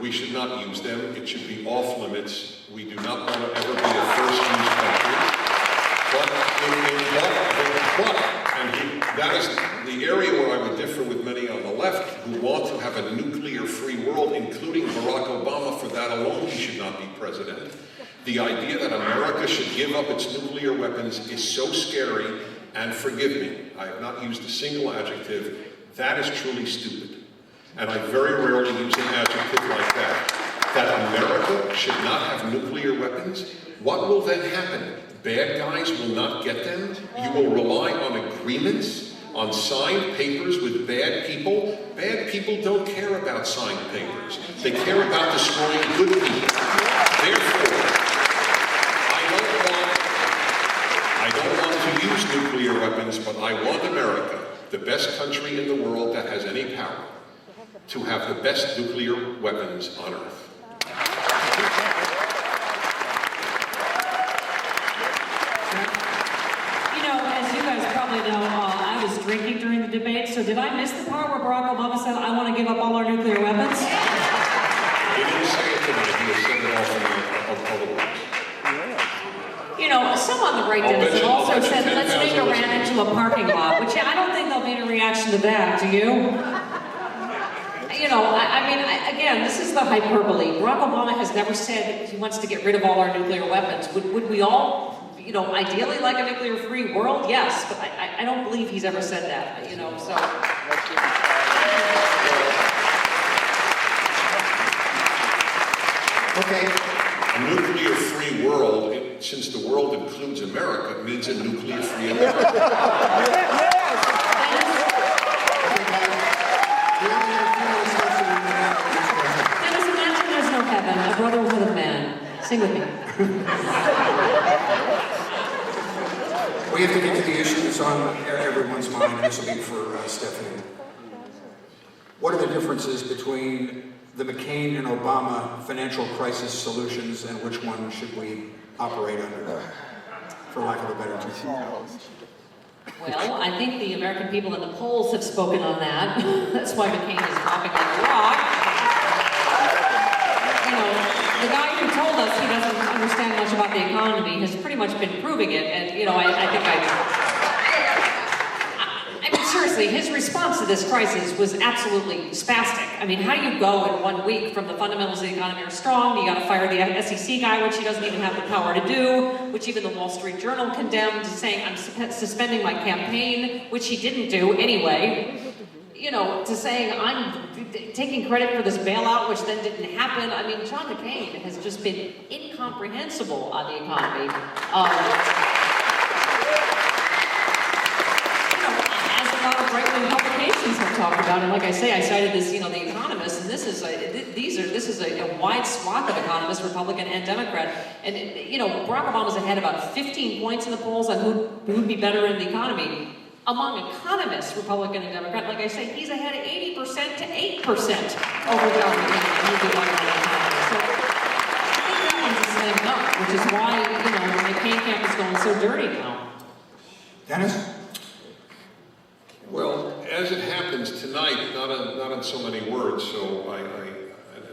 We should not use them. It should be off limits. We do not want to ever be a first use country. have a nuclear-free world, including Barack Obama. For that alone, he should not be president. The idea that America should give up its nuclear weapons is so scary, and forgive me, I have not used a single adjective. That is truly stupid. And I very rarely use an adjective like that. That America should not have nuclear weapons? What will then happen? Bad guys will not get them? You will rely on agreements, on signed papers with bad people? Bad people don't care about signed papers. They care about destroying good people. Therefore, I don't want to use nuclear weapons, but I want America, the best country in the world that has any power, to have the best nuclear weapons on Earth. You know, as you guys probably know, I was drinking during the debate, so did I miss the part where Barack Obama said, I want to give up all our nuclear weapons? He didn't say it tonight, he said it all otherwise. You know, some on the right, Dennis, have also said, let's make Iran into a parking lot, which I don't think there'll be any reaction to that, do you? You know, again, this is the hyperbole. Barack Obama has never said he wants to get rid of all our nuclear weapons. Would we all, you know, ideally like a nuclear-free world? Yes, but I don't believe he's ever said that, you know, so. Okay. A nuclear-free world, since the world includes America, means a nuclear-free America. Dennis, imagine there's no heaven, a brotherhood of man. Sing with me. We have to get to the issue that's on everyone's mind, and this will be for Stephanie. What are the differences between the McCain and Obama financial crisis solutions, and which one should we operate under, for lack of a better term? Well, I think the American people in the polls have spoken on that. That's why McCain is dropping like a rock. You know, the guy who told us he doesn't understand much about the economy has pretty much been proving it, and, you know, I mean, seriously, his response to this crisis was absolutely spastic. I mean, how do you go in 1 week from the fundamentals of the economy are strong, you gotta fire the SEC guy, which he doesn't even have the power to do, which even the Wall Street Journal condemned, saying, I'm suspending my campaign, which he didn't do anyway, you know, to saying, I'm taking credit for this bailout, which then didn't happen. I mean, John McCain has just been incomprehensible on the economy. Right-wing publications have talked about, and like I say, I cited this, you know, The Economist, and this is a wide swath of economists, Republican and Democrat, and you know, Barack Obama's ahead about 15 points in the polls on who would be better in the economy. Among economists, Republican and Democrat, like I say, he's ahead of 80% to 8% over John McCain, who would be better in the economy. So I think that one's a slam dunk, which is why, you know, the McCain camp is going so dirty now. Dennis? Well, as it happens tonight, not in so many words, so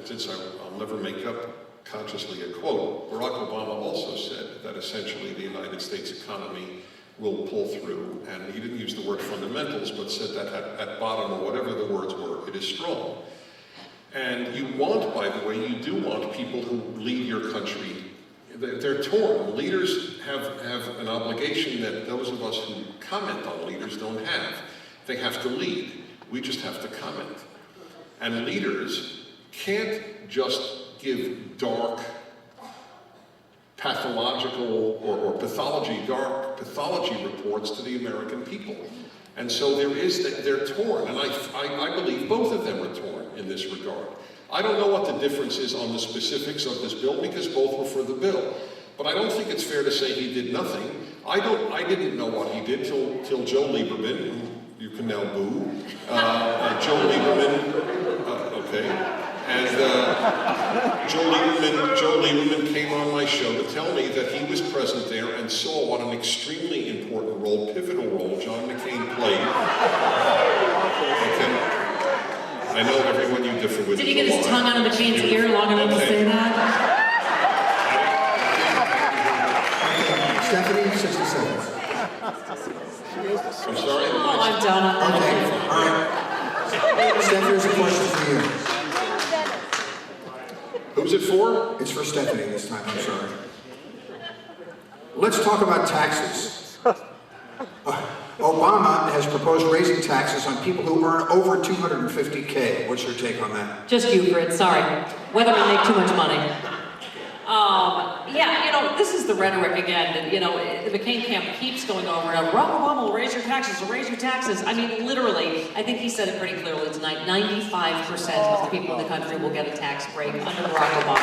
since I'll never make up consciously a quote, Barack Obama also said that essentially the United States economy will pull through, and he didn't use the word fundamentals, but said that at bottom, or whatever the words were, it is strong. And you want, by the way, you do want people who lead your country. They're torn. Leaders have an obligation that those of us who comment on leaders don't have. They have to lead. We just have to comment. And leaders can't just give dark, pathological, or dark pathology reports to the American people. And so they're torn. And I believe both of them are torn in this regard. I don't know what the difference is on the specifics of this bill, because both were for the bill. But I don't think it's fair to say he did nothing. I didn't know what he did till Joe Lieberman, who you can now boo. Joe Lieberman, okay. And Joe Lieberman came on my show to tell me that he was present there and saw what an extremely important role, pivotal role, John McCain played. Okay. I know everyone you differ with. Did he get his tongue out of McCain's ear long enough to say that? Stephanie, 60 seconds. I'm sorry? Oh, I'm done on that. Okay, all right. Steph, here's a question for you. Who's it for? It's for Stephanie this time, I'm sorry. Let's talk about taxes. Obama has proposed raising taxes on people who earn over $250K. What's your take on that? Just you, Fritz, sorry. Weathermen make too much money. Yeah, you know, this is the rhetoric again, that, you know, the McCain camp keeps going over and over. Barack Obama will raise your taxes, will raise your taxes. I mean, literally, I think he said it pretty clearly tonight, 95% of the people in the country will get a tax break under Barack Obama.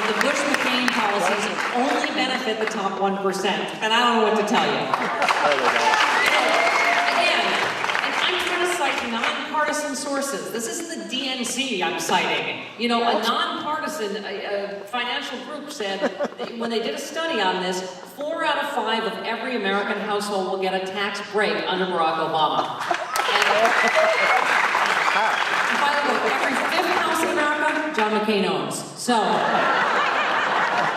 The Bush-McCain policies only benefit the top 1%, and I don't know what to tell you. Again, and I'm trying to cite nonpartisan sources. This isn't the DNC I'm citing. You know, a nonpartisan financial group said that when they did a study on this, 4 out of 5 of every American household will get a tax break under Barack Obama. And by the way, every 5th house in America, John McCain owns. So,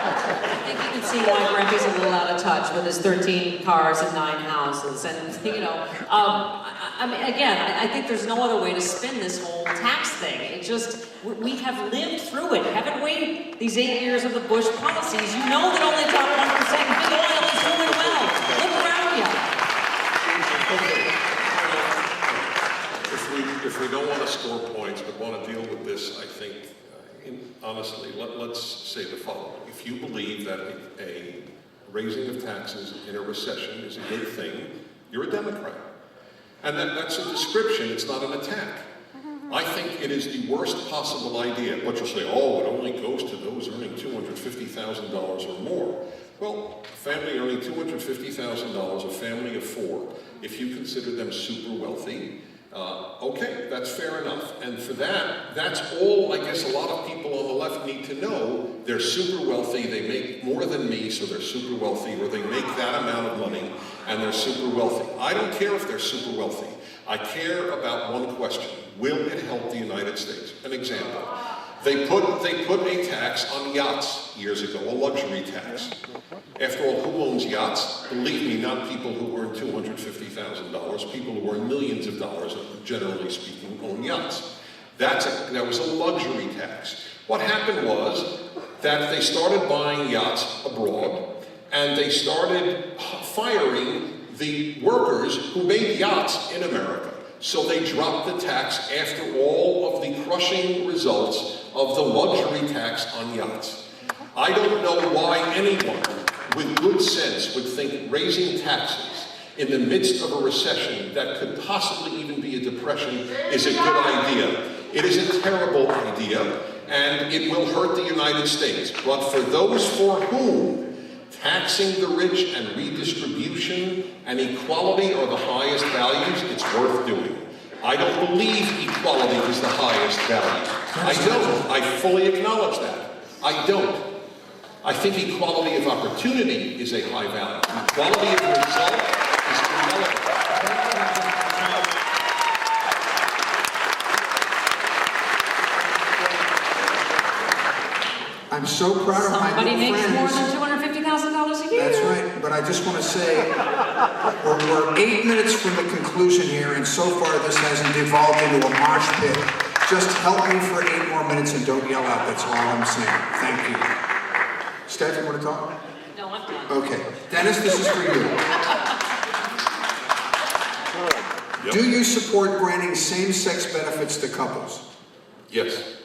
I think you can see why Grampy's a little out of touch with his 13 cars and 9 houses. And, you know, I mean, again, I think there's no other way to spin this whole tax thing. It just, we have lived through it, haven't we? These 8 years of the Bush policies. You know that only top 1% big oil is doing well. Look around you. If we don't want to score points but want to deal with this, I think, honestly, let's say the following. If you believe that a raising of taxes in a recession is a good thing, you're a Democrat. And that's a description, it's not an attack. I think it is the worst possible idea. But you'll say, oh, it only goes to those earning $250,000 or more. Well, a family earning $250,000, a family of 4, if you consider them super wealthy, okay, that's fair enough. And for that, that's all I guess a lot of people on the left need to know. They're super wealthy, they make more than me, so they're super wealthy, or they make that amount of money, and they're super wealthy. I don't care if they're super wealthy. I care about one question. Will it help the United States? An example. They put a tax on yachts years ago, a luxury tax. After all, who owns yachts? Believe me, not people who earn $250,000. People who earn millions of dollars, generally speaking, own yachts. That was a luxury tax. What happened was that they started buying yachts abroad, and they started firing the workers who made yachts in America. So they dropped the tax after all of the crushing results of the luxury tax on yachts. I don't know why anyone with good sense would think raising taxes in the midst of a recession that could possibly even be a depression is a good idea. It is a terrible idea, and it will hurt the United States. But for those for whom taxing the rich and redistribution and equality are the highest values, it's worth doing. I don't believe equality is the highest value. I don't. I fully acknowledge that. I don't. I think equality of opportunity is a high value. Equality of result is irrelevant. I'm so proud of my new Somebody makes more friends. than $250,000 a year. That's right, but I just want to say, we're 8 minutes from the conclusion here, and so far this hasn't devolved into a mosh pit. Just help me for 8 more minutes and don't yell out, that's all I'm saying. Thank you. Steph, you want to talk? No, I'm done. Okay. Dennis, this is for you. Yep. Do you support granting same-sex benefits to couples? Yes.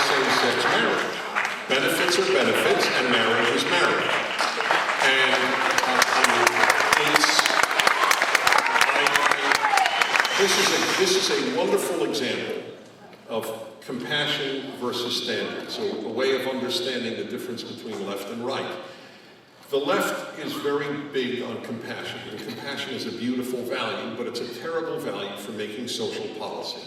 Same-sex marriage. Benefits are benefits, and marriage is marriage. And this is a wonderful example of compassion versus standards, so a way of understanding the difference between left and right. The left is very big on compassion, and compassion is a beautiful value, but it's a terrible value for making social policy.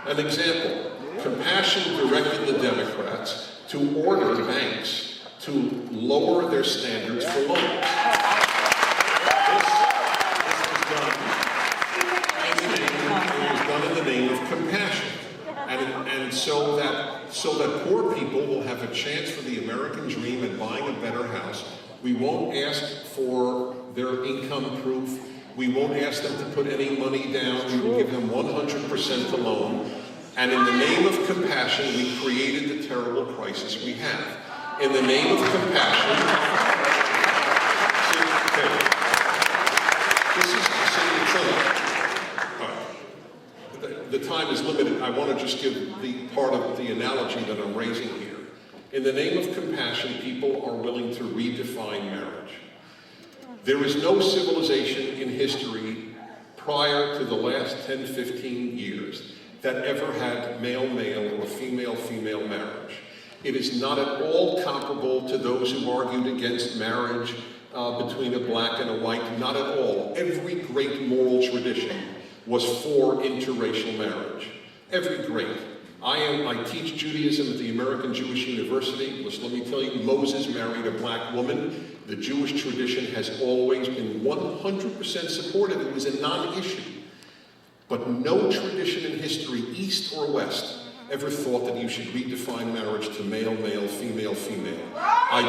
An example, compassion directed the Democrats to order banks to lower their standards for loans. This was done in the name of compassion. and so that poor people will have a chance for the American dream and buying a better house. We won't ask for their income proof. We won't ask them to put any money down. We will give them 100% a loan. And in the name of compassion, we created the terrible crisis we have. In the name of compassion, the time is limited. I want to just give the part of the analogy that I'm raising here. In the name of compassion, people are willing to redefine marriage. There is no civilization in history prior to the last 10, 15 years that ever had male-male or female-female marriage. It is not at all comparable to those who argued against marriage between a black and a white, not at all. Every great moral tradition was for interracial marriage. Every great. I teach Judaism at the American Jewish University. Listen, let me tell you, Moses married a black woman. The Jewish tradition has always been 100% supportive. It was a non-issue. But no tradition in history, East or West, ever thought that you should redefine marriage to male-male, female-female. I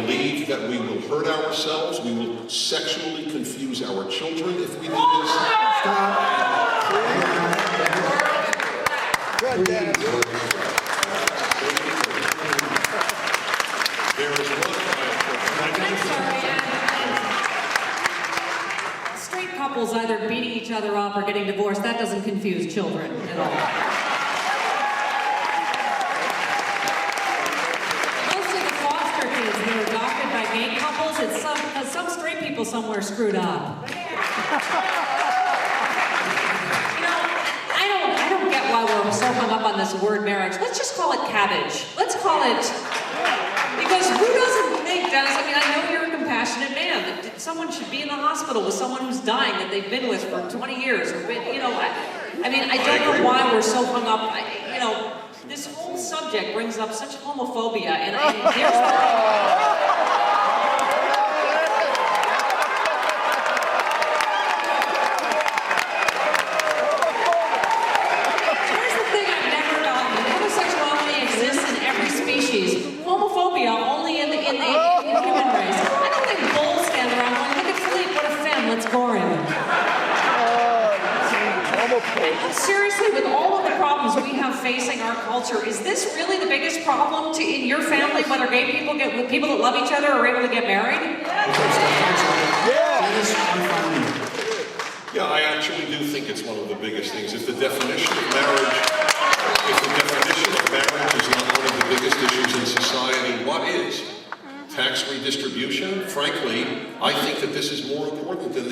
believe that we will hurt ourselves. We will sexually confuse our children if we do this. Good, Dennis. There is one. I'm sorry. Straight couples either beating each other up or getting divorced, that doesn't confuse children at all. Most of the foster kids that are adopted by gay couples, it's because some straight people somewhere screwed up. I don't get why we're so hung up on this word marriage. Let's just call it cabbage. Let's call it, because who doesn't think, Dennis, I mean, I know you're a compassionate man, that someone should be in the hospital with someone who's dying that they've been with for 20 years, or been, I mean, I don't know why we're so hung up, this whole subject brings up such homophobia, and here's the thing. Homophobia only in the human race. I don't think bulls stand around going, look at Philippe, what a femme, let's gore him. And seriously, with all of the problems we have facing our culture, is this really the biggest problem in your family, whether gay people with people that love each other are able to get married? Yeah, I actually do think it's one of the biggest things. If the definition of marriage is not one of the biggest issues in society, what is? Tax redistribution? Frankly, I think that this is more important than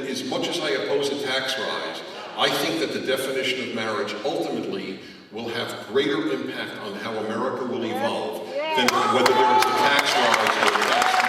as much as I oppose a tax rise. I think that the definition of marriage ultimately will have greater impact on how America will evolve than whether there is a tax rise or a tax rise.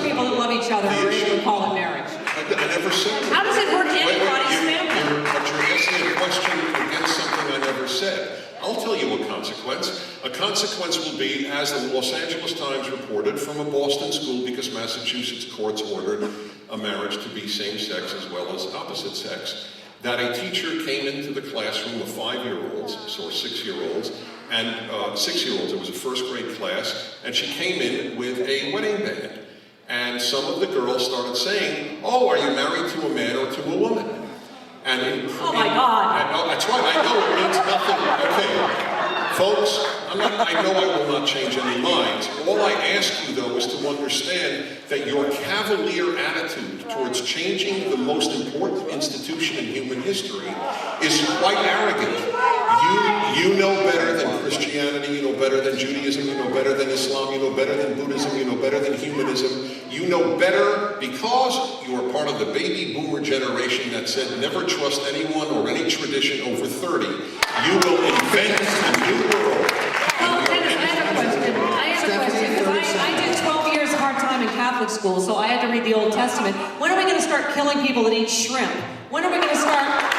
People that love each other are able to call it marriage. I never said that. How does it hurt anybody's family? But you're asking a question against something I never said. I'll tell you a consequence. A consequence will be, as the Los Angeles Times reported, from a Boston school, because Massachusetts courts ordered a marriage to be same-sex as well as opposite sex, that a teacher came into the classroom of 5-year-olds, or 6-year-olds, and 6-year-olds, it was a first-grade class, and she came in with a wedding band. And some of the girls started saying, "Oh, are you married to a man or to a woman?" And oh my God! That's right. I know it means nothing. Okay, folks, I know I will not change any minds. All I ask you, though, is to understand that your cavalier attitude towards changing the most important institution in human history is quite arrogant. You know better than Christianity, you know better than Judaism, you know better than Islam, you know better than Buddhism, you know better than humanism. You know better because you are part of the baby boomer generation that said never trust anyone or any tradition over 30. You will invent a new world. Well, Dennis, I have a question. Because I did 12 years hard time in Catholic school, so I had to read the Old Testament. When are we going to start killing people that eat shrimp? When are we going to start...